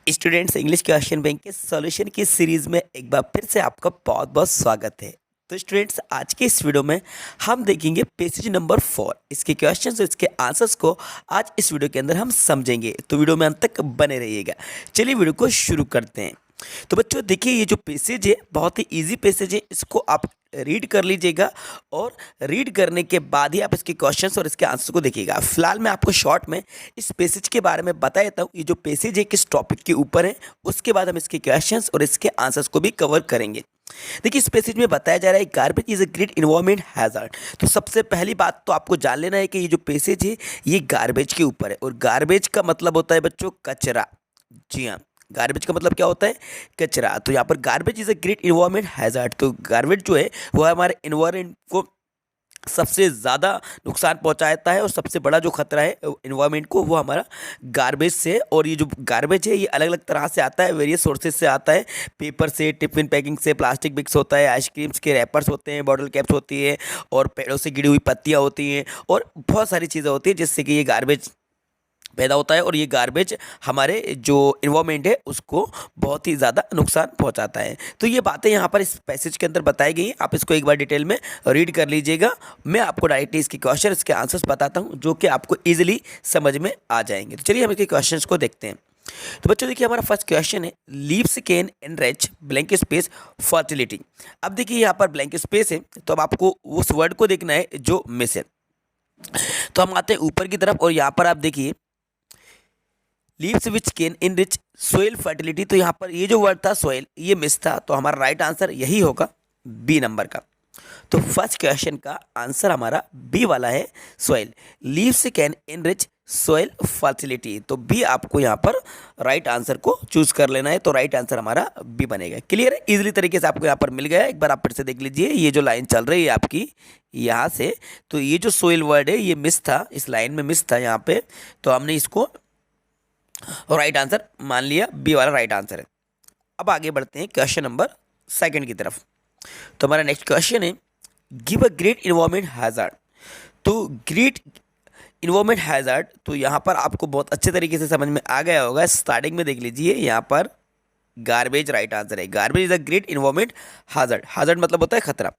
Students English question bank के solution की series में एक बार फिर से आपका बहुत बहुत स्वागत है। तो स्टूडेंट्स आज के इस वीडियो में हम देखेंगे पेज नंबर 4 इसके क्वेश्चंस और इसके आंसर्स को आज इस वीडियो के अंदर हम समझेंगे, तो वीडियो में अंत तक बने रहिएगा। चलिए वीडियो को शुरू करते हैं। तो बच्चों देखिए, ये जो पैसेज है बहुत ही इजी पैसेज है, इसको आप रीड कर लीजिएगा और रीड करने के बाद ही आप इसके क्वेश्चंस और इसके आंसर को देखिएगा। फिलहाल मैं आपको शॉर्ट में इस पैसेज के बारे में बता देता हूँ, ये जो पैसेज है किस टॉपिक के ऊपर है, उसके बाद हम इसके क्वेश्चंस और इसके आंसर्स को भी कवर करेंगे। देखिए, इस पैसेज में बताया जा रहा है garbage is a great environment hazard. तो सबसे पहली बात तो आपको जान लेना है कि ये जो पैसेज है ये गार्बेज के ऊपर है, और गार्बेज का मतलब होता है बच्चों कचरा। जी हाँ, गार्बेज का मतलब क्या होता है? कचरा। तो यहाँ पर garbage is a great environment hazard, तो गार्बेज जो है वो हमारे इन्वायरमेंट को सबसे ज़्यादा नुकसान पहुंचाता है, और सबसे बड़ा जो खतरा है इन्वायरमेंट को वो हमारा गार्बेज से। और ये जो गार्बेज है ये अलग अलग तरह से आता है, वेरियस सोर्सेज से आता है। पेपर से, टिफिन पैकिंग से, प्लास्टिक बिक्स होता है, आइसक्रीम्स के रैपर्स होते हैं, बॉटल कैप्स होती है, और पेड़ों से गिरी हुई पत्तियाँ होती हैं, और बहुत सारी चीज़ें होती हैं जिससे कि ये गार्बेज पैदा होता है। और ये गार्बेज हमारे जो इन्वायरमेंट है उसको बहुत ही ज़्यादा नुकसान पहुंचाता है। तो ये बातें यहाँ पर इस पैसेज के अंदर बताई गई हैं, आप इसको एक बार डिटेल में रीड कर लीजिएगा। मैं आपको डायरेक्टली इसके क्वेश्चन, इसके आंसर्स बताता हूँ जो कि आपको ईजिली समझ में आ जाएंगे। तो चलिए हम इसके क्वेश्चन को देखते हैं। तो बच्चों देखिए, हमारा फर्स्ट क्वेश्चन है leaves can enrich blank space fertility. अब देखिए यहाँ पर ब्लैंक स्पेस है, तो अब आपको उस वर्ड को देखना है जो मिस है। तो हम आते हैं ऊपर की तरफ, और यहाँ पर आप देखिए leaves which can enrich soil fertility. तो यहाँ पर ये जो वर्ड था सोइल, ये मिस था, तो हमारा राइट आंसर यही होगा बी नंबर का। तो फर्स्ट क्वेश्चन का आंसर हमारा बी वाला है, soil. Leaves can enrich soil fertility, तो बी आपको यहाँ पर राइट आंसर को चूज कर लेना है। तो राइट आंसर हमारा बी बनेगा। क्लियर है? इजीली तरीके से आपको यहाँ पर मिल गया। एक बार आप फिर से देख लीजिए, ये जो लाइन चल रही है आपकी यहाँ से, तो ये जो सोइल वर्ड है ये मिस था, इस लाइन में मिस था यहाँ पे, तो हमने इसको राइट आंसर मान लिया, बी वाला राइट आंसर है। अब आगे बढ़ते हैं क्वेश्चन नंबर सेकंड की तरफ। तो हमारा नेक्स्ट क्वेश्चन है give a great environment hazard. तो ग्रेट इन्वायरमेंट हैजार्ड, तो यहाँ पर आपको बहुत अच्छे तरीके से समझ में आ गया होगा। स्टार्टिंग में देख लीजिए, यहाँ पर गार्बेज राइट आंसर है। Garbage is a great environment hazard. Hazard मतलब होता है खतरा।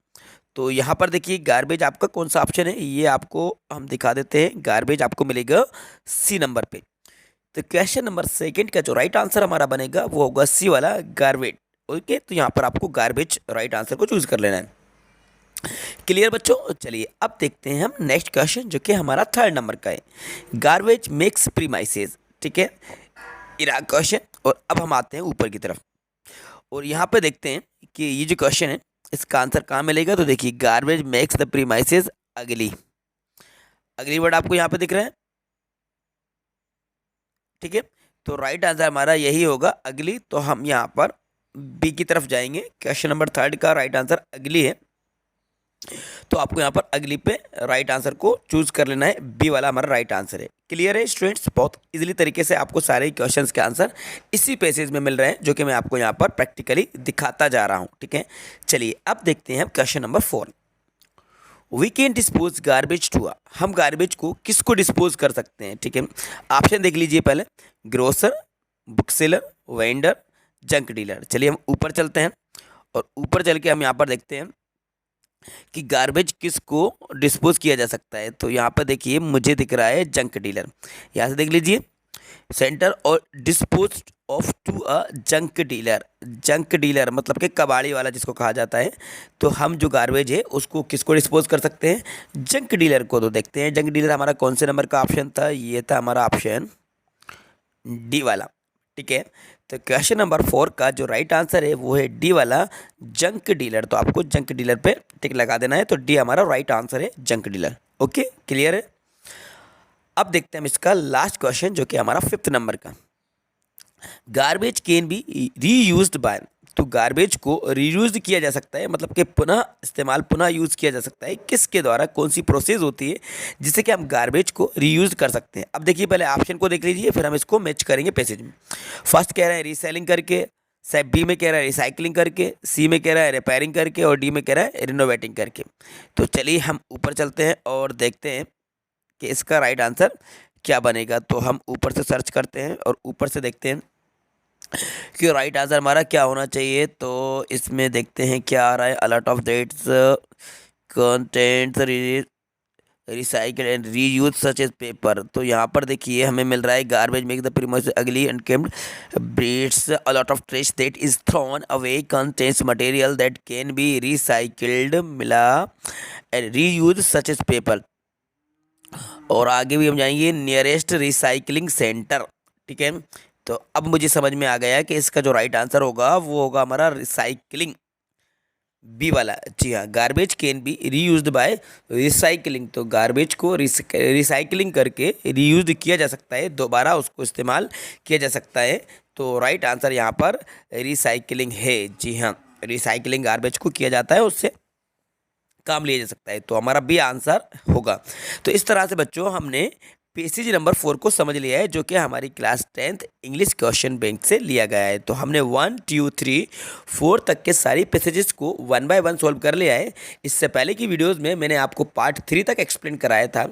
तो यहाँ पर देखिए गार्बेज आपका कौन सा ऑप्शन है, ये आपको हम दिखा देते हैं। गार्बेज आपको मिलेगा सी नंबर पे। तो क्वेश्चन नंबर सेकंड का जो राइट आंसर हमारा बनेगा वो होगा सी वाला गार्बेज। ओके, तो यहाँ पर आपको गार्बेज राइट आंसर को चूज कर लेना है। क्लियर बच्चों? चलिए अब देखते हैं हम नेक्स्ट क्वेश्चन जो कि हमारा थर्ड नंबर का है। Garbage makes premises. ठीक है, इरा क्वेश्चन। और अब हम आते हैं ऊपर की तरफ, और यहाँ पे देखते हैं कि ये जो क्वेश्चन है इसका आंसर कहाँ मिलेगा। तो देखिए गार्बेज मेक्स द प्रीमाइसेस अगली। अगली वर्ड आपको यहाँ पे दिख रहा है, ठीक है। तो राइट आंसर हमारा यही होगा अगली। तो हम यहाँ पर बी की तरफ जाएंगे। क्वेश्चन नंबर थर्ड का राइट आंसर अगली है, तो आपको यहाँ पर अगली पे राइट आंसर को चूज कर लेना है। बी वाला हमारा राइट आंसर है। क्लियर है स्टूडेंट्स? बहुत इजीली तरीके से आपको सारे क्वेश्चंस के आंसर इसी पैसेज में मिल रहे हैं, जो कि मैं आपको यहाँ पर प्रैक्टिकली दिखाता जा रहा हूँ। ठीक है, चलिए अब देखते हैं question number 4। We can dispose garbage to. हम गार्बेज को किसको डिस्पोज कर सकते हैं? ठीक है, ऑप्शन देख लीजिए पहले। Grocer, book seller, vendor, junk dealer. चलिए हम ऊपर चलते हैं, और ऊपर चल के हम यहाँ पर देखते हैं कि गार्बेज किसको डिस्पोज किया जा सकता है। तो यहाँ पर देखिए मुझे दिख रहा है जंक डीलर। यहाँ से देख लीजिए, सेंटर और dispose of to a junk dealer. Junk dealer मतलब कि कबाड़ी वाला जिसको कहा जाता है। तो हम जो गार्बेज है उसको किसको डिस्पोज कर सकते हैं? जंक डीलर को। तो देखते हैं जंक डीलर हमारा कौन से नंबर का ऑप्शन था। ये था हमारा ऑप्शन डी वाला। ठीक है, तो क्वेश्चन नंबर 4 का जो राइट आंसर है वो है डी वाला जंक डीलर। तो आपको जंक डीलर पे टिक लगा देना है। तो डी हमारा राइट आंसर है, जंक डीलर। ओके, क्लियर है? अब देखते हैं हम इसका लास्ट क्वेश्चन जो कि हमारा 5th नंबर का। Garbage can be reused by. तो गार्बेज को रीयूज किया जा सकता है, मतलब कि पुनः इस्तेमाल, पुनः यूज किया जा सकता है। किसके द्वारा? कौन सी प्रोसेस होती है जिससे कि हम गार्बेज को रीयूज कर सकते हैं? अब देखिए पहले ऑप्शन को देख लीजिए, फिर हम इसको मैच करेंगे पैसेज में। फर्स्ट कह रहा है रीसेलिंग करके, सेट बी में कह रहा है रिसाइकलिंग करके, सी में कह रहा है रिपेयरिंग करके, और डी में कह रहा है रिनोवेटिंग करके। तो चलिए हम ऊपर चलते हैं और देखते हैं कि इसका राइट आंसर क्या बनेगा। तो हम ऊपर से सर्च करते हैं और ऊपर से देखते हैं कि राइट आंसर हमारा क्या होना चाहिए। तो इसमें देखते हैं क्या आ रहा है। A lot of dates contents recycle and reuse such as paper. तो यहाँ पर देखिए हमें मिल रहा है garbage make the promos ugly unkempt breeds a lot of trash that is thrown away contains material that can be recycled मिला and reuse such as paper. और आगे भी हम जाएंगे नियरेस्ट रिसाइकलिंग सेंटर। ठीक है, तो अब मुझे समझ में आ गया कि इसका जो राइट आंसर होगा वो होगा हमारा रिसाइकलिंग, बी वाला। जी हाँ, garbage can be reused by recycling. तो गार्बेज को रिसाइकलिंग करके रीयूज किया जा सकता है, दोबारा उसको इस्तेमाल किया जा सकता है। तो राइट आंसर यहाँ पर रिसाइकलिंग है। जी हाँ, रिसाइकलिंग गार्बेज को किया जाता है, उससे काम लिया जा सकता है। तो हमारा बी आंसर होगा। तो इस तरह से बच्चों हमने पेसेज नंबर 4 को समझ लिया है, जो कि हमारी class 10th English question bank से लिया गया है। तो हमने 1 2 3 4 तक के सारी पैसेजेस को 1 बाय 1 सॉल्व कर लिया है। इससे पहले की वीडियोस में मैंने आपको पार्ट 3 तक एक्सप्लेन कराया था।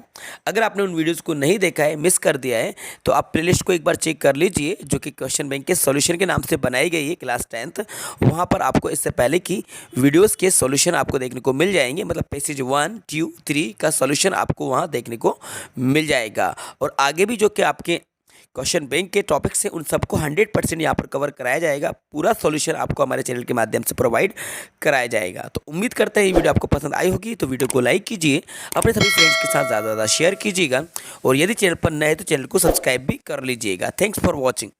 अगर आपने उन वीडियोस को नहीं देखा है, मिस कर दिया है, तो आप प्लेलिस्ट को एक बार चेक कर लीजिए, जो कि क्वेश्चन बैंक के सॉल्यूशन के नाम से बनाई गई है क्लास 10th। वहाँ पर आपको इससे पहले की वीडियोस के सॉल्यूशन आपको देखने को मिल जाएंगे, मतलब पेसेज 1 2 3 का सॉल्यूशन आपको वहाँ देखने को मिल जाएगा। और आगे भी जो कि आपके क्वेश्चन बैंक के टॉपिक्स हैं, उन सबको 100% यहाँ पर कवर कराया जाएगा। पूरा सॉल्यूशन आपको हमारे चैनल के माध्यम से प्रोवाइड कराया जाएगा। तो उम्मीद करते हैं ये वीडियो आपको पसंद आई होगी। तो वीडियो को लाइक कीजिए, अपने सभी फ्रेंड्स के साथ ज़्यादा से ज़्यादा शेयर कीजिएगा, और यदि चैनल पर नए हैं तो चैनल को सब्सक्राइब भी कर लीजिएगा। Thanks for watching.